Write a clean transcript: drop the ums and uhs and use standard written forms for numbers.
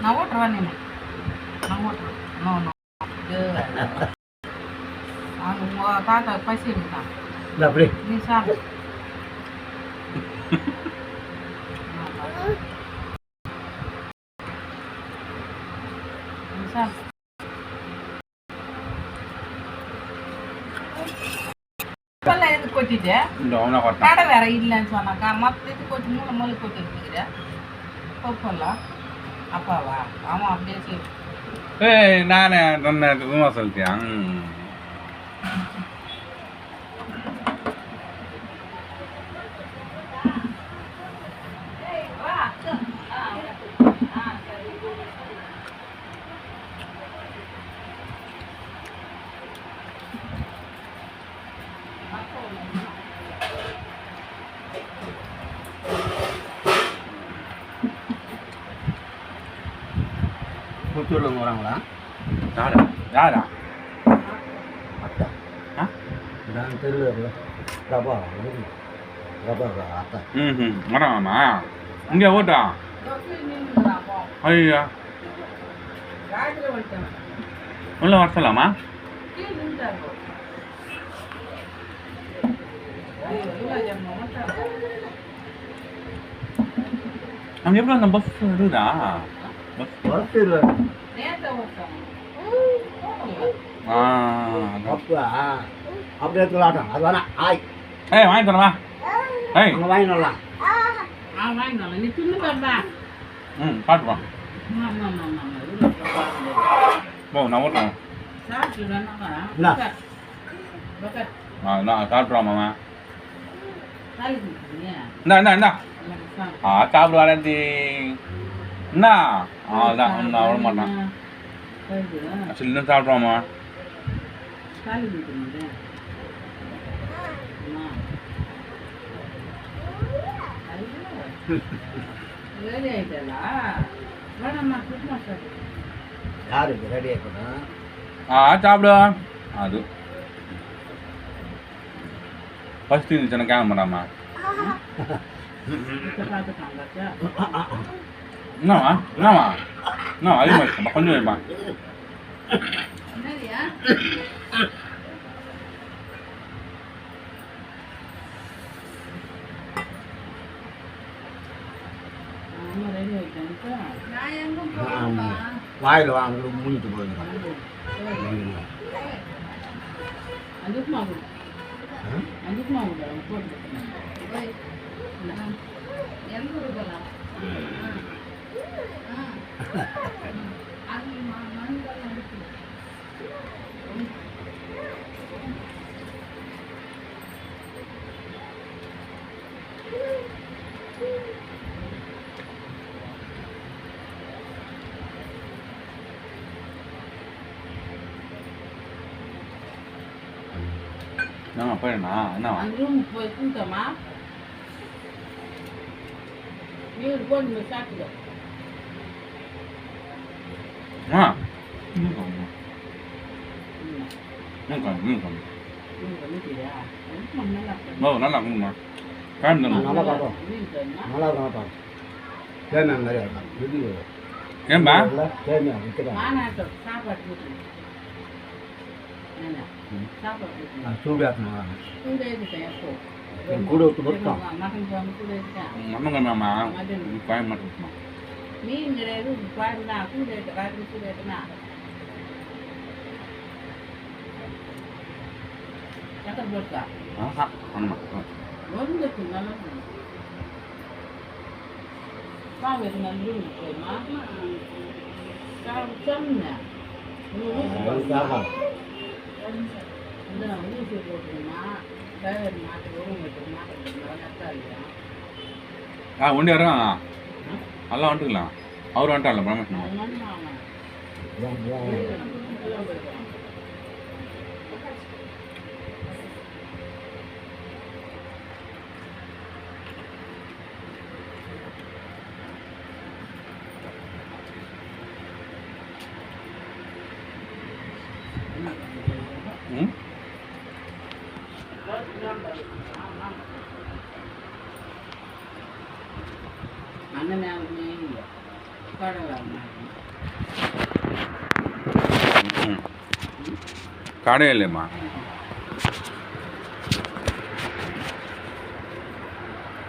நான் ஓட்டுறேன் நீ நான் ஓட்டுறேன் நோ நோ அவங்க உங்கள் தாத்தா பசி இருந்தான் இல்லை அப்படி நீ சாப்பிடு நீ சாப்பிடு இப்பெல்லாம் எது கொட்டிட்டு கடை வேற இல்லைன்னு சொன்னாக்கா மற்ற இது கொட்டி மூணு மூளை கொட்டி இருக்கிற பப்பெல்லாம் அப்பாவா அவன் அப்படியே சரி ஏய் நானே ನನ್ನ ತುಂಬಾ சொல்லிட்டியா புத்தூரில் வராங்களா யாரா யாரா அத்தா ஆ நான் தெரியல ரபா ரபா அத்தா ம் வராமா இங்கே ஓட்டா ஐயா உள்ள வர சொல்லலாமா அங்கே எப்படி அந்த பஸ் இருக்குதா பஸ் இல்லை அப்பா அப்படி எடுத்துலாட்டம் அது வேணா ஆய் ஏய் வாங்கி தரவா ஏய் அங்கே வாங்கிடலாம் வாங்கினால நீ தின்னுக்கா ம் காட்டுவா ஓ நான் ஓட்டுறேன் நான் சாப்பிட்றோம் மாமா இந்தா இந்தா இந்தா சாப்பிடு வரேன்டி என்ன அதான் நான் விட மாட்டேன் சில்லுன்னு சாப்பிட்றோம்மா யாருக்கு ரெடி ஆகிக்கணும் சாப்பிடு அது ஃபஸ்ட்டு இருந்துச்சு கேட்க மாட்டாமா என்னவா என்னவா என்ன அதிகமாக இருக்குமா கொஞ்சம் வைப்பா வாயில் வாங்க மூஞ்சிட்டு போயிருங்க என்னம்மா போயிடணா என்னவா போய் கூட்டமா வீடு போட்டு சாப்பிட்டு நல்லா இருக்குமா டைம் தானே நல்லா பார்ப்போம் நல்லா பார்ப்போம் தேவையான நிறையா இருக்கும் இது ஏன்பா தேவையான விற்கிறாங்க சூடாக்கணும் கூட விட்டு பொருத்தம் மண்ணங்கம்மா கோயம்பேட்டு மீன் கிடையாது பாருந்தா கூட ராத்திரி கூட ஏற்றுனா எத்தனை போட்டா வந்துச்சு நல்லா பாவம் நல்ல போய்மா சொன்னேன் ஊசி போட்டுமா டிரைவர் மாட்டு ஒரு மாட்டு ஒண்டி வரோம் நல்லா வந்துட்டுக்கலாம் அவர் வந்துட்டார்ல பிரமேஷ் కాడే వెళ్ళేమ్మా